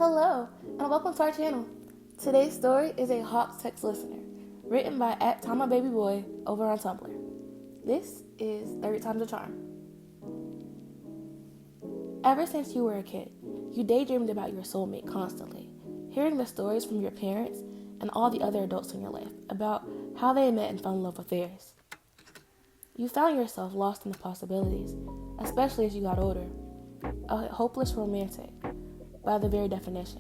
Hello, and welcome to our channel. Today's story is a Hawks Text Listener, written by @TamaBabyBoy over on Tumblr. This is Third Time's a Charm. Ever since you were a kid, you daydreamed about your soulmate constantly, hearing the stories from your parents and all the other adults in your life about how they met and fell in love with theirs. You found yourself lost in the possibilities, especially as you got older, a hopeless romantic by the very definition.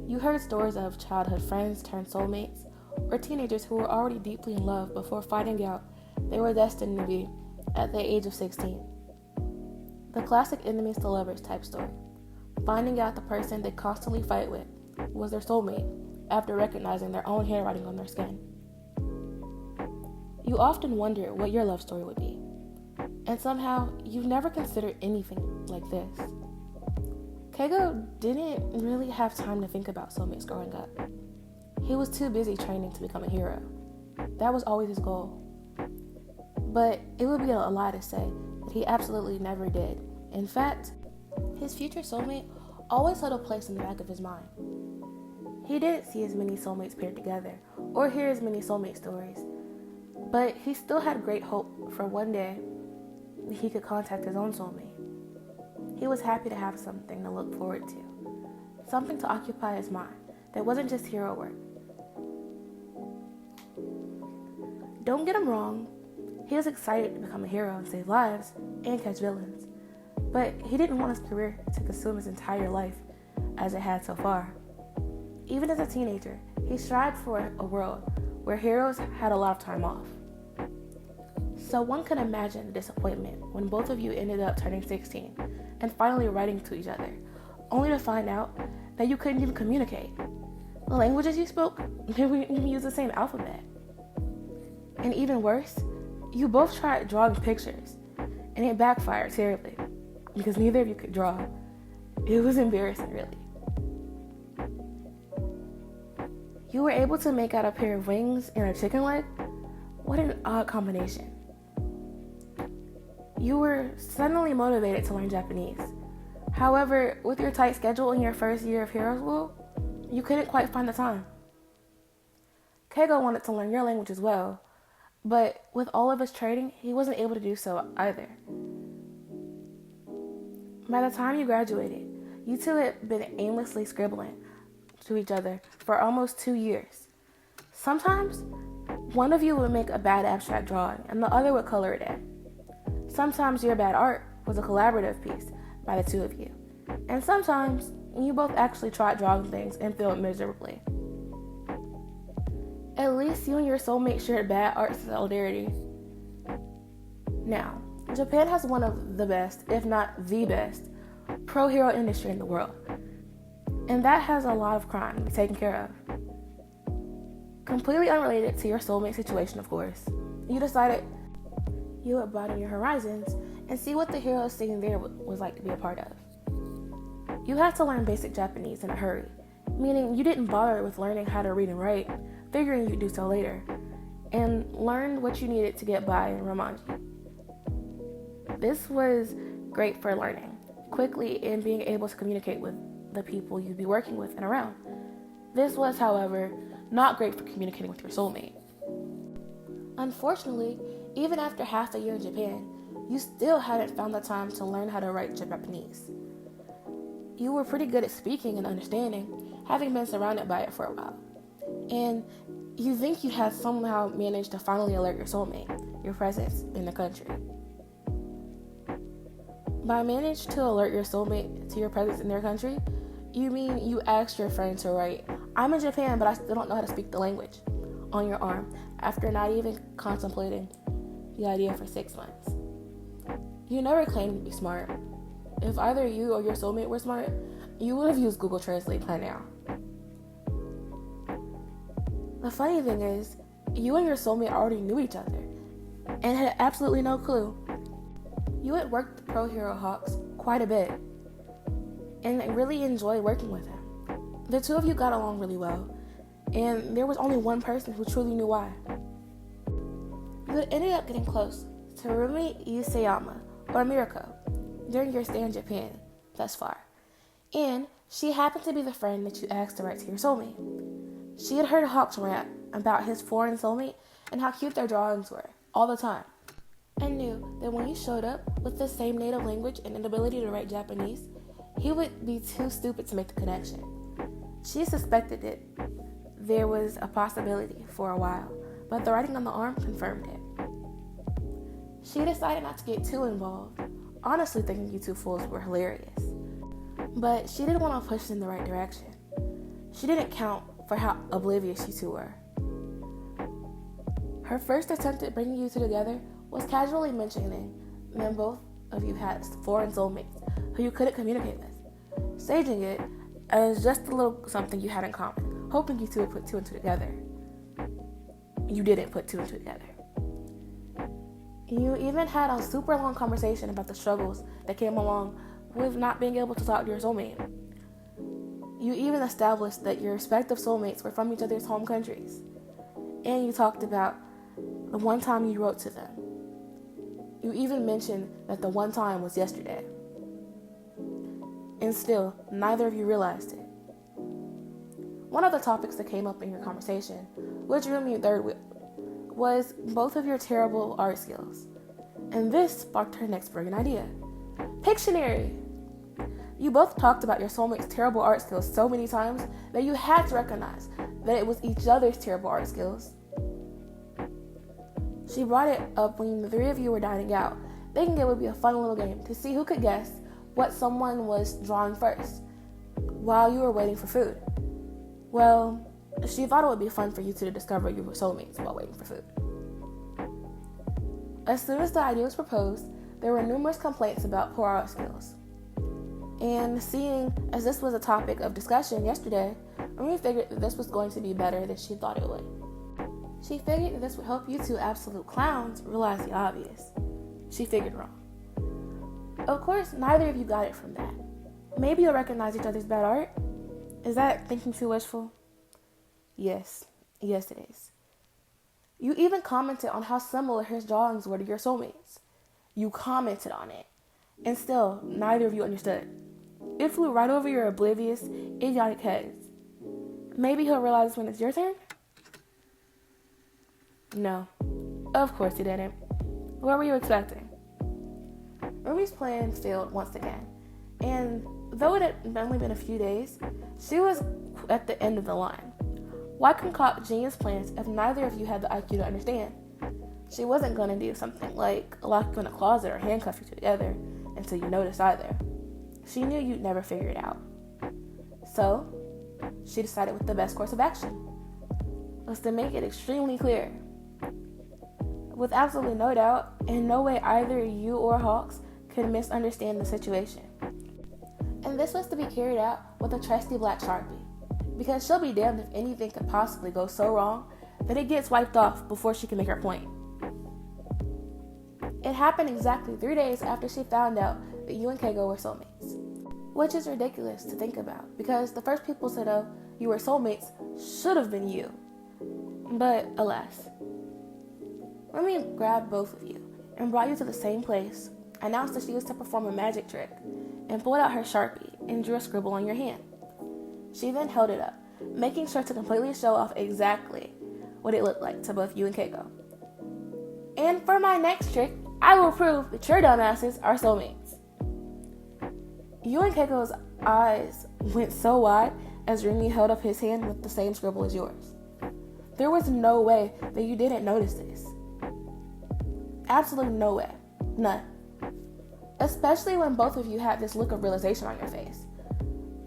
You heard stories of childhood friends turned soulmates, or teenagers who were already deeply in love before finding out they were destined to be at the age of 16. The classic enemies to lovers type story, finding out the person they constantly fight with was their soulmate after recognizing their own handwriting on their skin. You often wonder what your love story would be, and somehow you've never considered anything like this. Keigo didn't really have time to think about soulmates growing up. He was too busy training to become a hero. That was always his goal. But it would be a lie to say that he absolutely never did. In fact, his future soulmate always held a place in the back of his mind. He didn't see as many soulmates paired together or hear as many soulmate stories, but he still had great hope for one day he could contact his own soulmate. He was happy to have something to look forward to, something to occupy his mind that wasn't just hero work. Don't get him wrong, he was excited to become a hero and save lives and catch villains, but he didn't want his career to consume his entire life as it had so far. Even as a teenager, he strived for a world where heroes had a lot of time off. So one can imagine the disappointment when both of you ended up turning 16 and finally writing to each other, only to find out that you couldn't even communicate. The languages you spoke didn't even use the same alphabet. And even worse, you both tried drawing pictures, and it backfired terribly, because neither of you could draw. It was embarrassing, really. You were able to make out a pair of wings and a chicken leg? What an odd combination. You were suddenly motivated to learn Japanese. However, with your tight schedule in your first year of hero school, you couldn't quite find the time. Keigo wanted to learn your language as well, but with all of his training, he wasn't able to do so either. By the time you graduated, you two had been aimlessly scribbling to each other for almost 2 years. Sometimes, one of you would make a bad abstract drawing and the other would color it in. Sometimes your bad art was a collaborative piece by the two of you. And sometimes you both actually tried drawing things and failed miserably. At least you and your soulmate shared bad art solidarity. Now, Japan has one of the best, if not the best, pro-hero industry in the world. And that has a lot of crime to be taken care of. Completely unrelated to your soulmate situation, of course, you decided you would broaden your horizons and see what the hero scene there was like to be a part of. You had to learn basic Japanese in a hurry, meaning you didn't bother with learning how to read and write, figuring you'd do so later, and learned what you needed to get by in Romanji. This was great for learning quickly and being able to communicate with the people you'd be working with and around. This was, however, not great for communicating with your soulmate. Unfortunately, even after half a year in Japan, you still hadn't found the time to learn how to write Japanese. You were pretty good at speaking and understanding, having been surrounded by it for a while. And you think you had somehow managed to finally alert your soulmate, your presence in the country. By manage to alert your soulmate to your presence in their country, you mean you asked your friend to write, "I'm in Japan, but I still don't know how to speak the language," on your arm after not even contemplating the idea for 6 months. You never claimed to be smart. If either you or your soulmate were smart, you would have used Google Translate by now. The funny thing is, you and your soulmate already knew each other and had absolutely no clue. You had worked with Pro Hero Hawks quite a bit and really enjoyed working with him. The two of you got along really well, and there was only one person who truly knew why. You had ended up getting close to Rumi Isayama, or Mirako, during your stay in Japan thus far, and She happened to be the friend that you asked to write to your soulmate. She had heard Hawks rant about his foreign soulmate and how cute their drawings were all the time, and knew that when you showed up with the same native language and inability to write Japanese, he would be too stupid to make the connection. She suspected it. There was a possibility for a while, but the writing on the arm confirmed it. She decided not to get too involved, honestly thinking you two fools were hilarious. But she didn't want to push in the right direction. She didn't count for how oblivious you two were. Her first attempt at bringing you two together was casually mentioning that both of you had foreign soulmates who you couldn't communicate with, staging it as just a little something you had in common, hoping you two would put two and two together. You didn't put two and two together. You even had a super long conversation about the struggles that came along with not being able to talk to your soulmate. You even established that your respective soulmates were from each other's home countries. And you talked about the one time you wrote to them. You even mentioned that the one time was yesterday. And still, neither of you realized it. One of the topics that came up in your conversation, which room you third with, was both of your terrible art skills. And this sparked her next brilliant idea. Pictionary! You both talked about your soulmate's terrible art skills so many times that you had to recognize that it was each other's terrible art skills. She brought it up when the three of you were dining out, thinking it would be a fun little game to see who could guess what someone was drawing first while you were waiting for food. Well, she thought it would be fun for you two to discover you were soulmates while waiting for food. As soon as the idea was proposed, there were numerous complaints about poor art skills. And seeing as this was a topic of discussion yesterday, Rumi figured that this was going to be better than she thought it would. She figured that this would help you two absolute clowns realize the obvious. She figured wrong. Of course, neither of you got it from that. Maybe you'll recognize each other's bad art. Is that thinking too wishful? Yes it is. You even commented on how similar his drawings were to your soulmates. You commented on it. And still, neither of you understood. It flew right over your oblivious, idiotic heads. Maybe he'll realize when it's your turn? No. Of course he didn't. What were you expecting? Rumi's plan failed once again. And though it had only been a few days, she was at the end of the line. Why concoct genius plans if neither of you had the IQ to understand? She wasn't going to do something like lock you in a closet or handcuff you together until you noticed either. She knew you'd never figure it out. So, she decided what the best course of action was to make it extremely clear. With absolutely no doubt, and no way either you or Hawks could misunderstand the situation. And this was to be carried out with a trusty black Sharpie, because she'll be damned if anything could possibly go so wrong that it gets wiped off before she can make her point. It happened exactly 3 days after she found out that you and Keigo were soulmates. Which is ridiculous to think about, because the first people to know you were soulmates should have been you. But alas. Rumi grabbed both of you and brought you to the same place, announced that she was to perform a magic trick, and pulled out her Sharpie and drew a scribble on your hand. She then held it up, making sure to completely show off exactly what it looked like to both you and Keiko. And for my next trick, I will prove that your dumbasses are soulmates. You and Keiko's eyes went so wide as Rumi held up his hand with the same scribble as yours. There was no way that you didn't notice this. Absolutely no way. None. Especially when both of you had this look of realization on your face.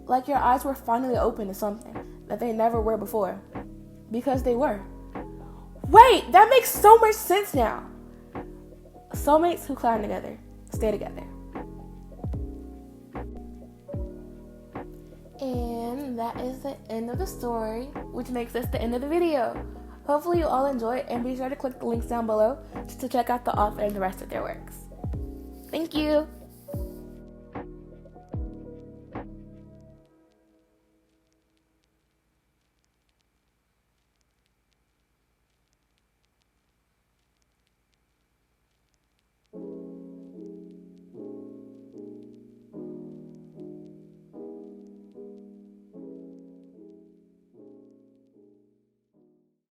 Like your eyes were finally open to something that they never were before. Because they were. Wait, that makes so much sense now. Soulmates who clown together, stay together. And that is the end of the story, which makes this the end of the video. Hopefully you all enjoy it, and be sure to click the links down below to check out the author and the rest of their works. Thank you!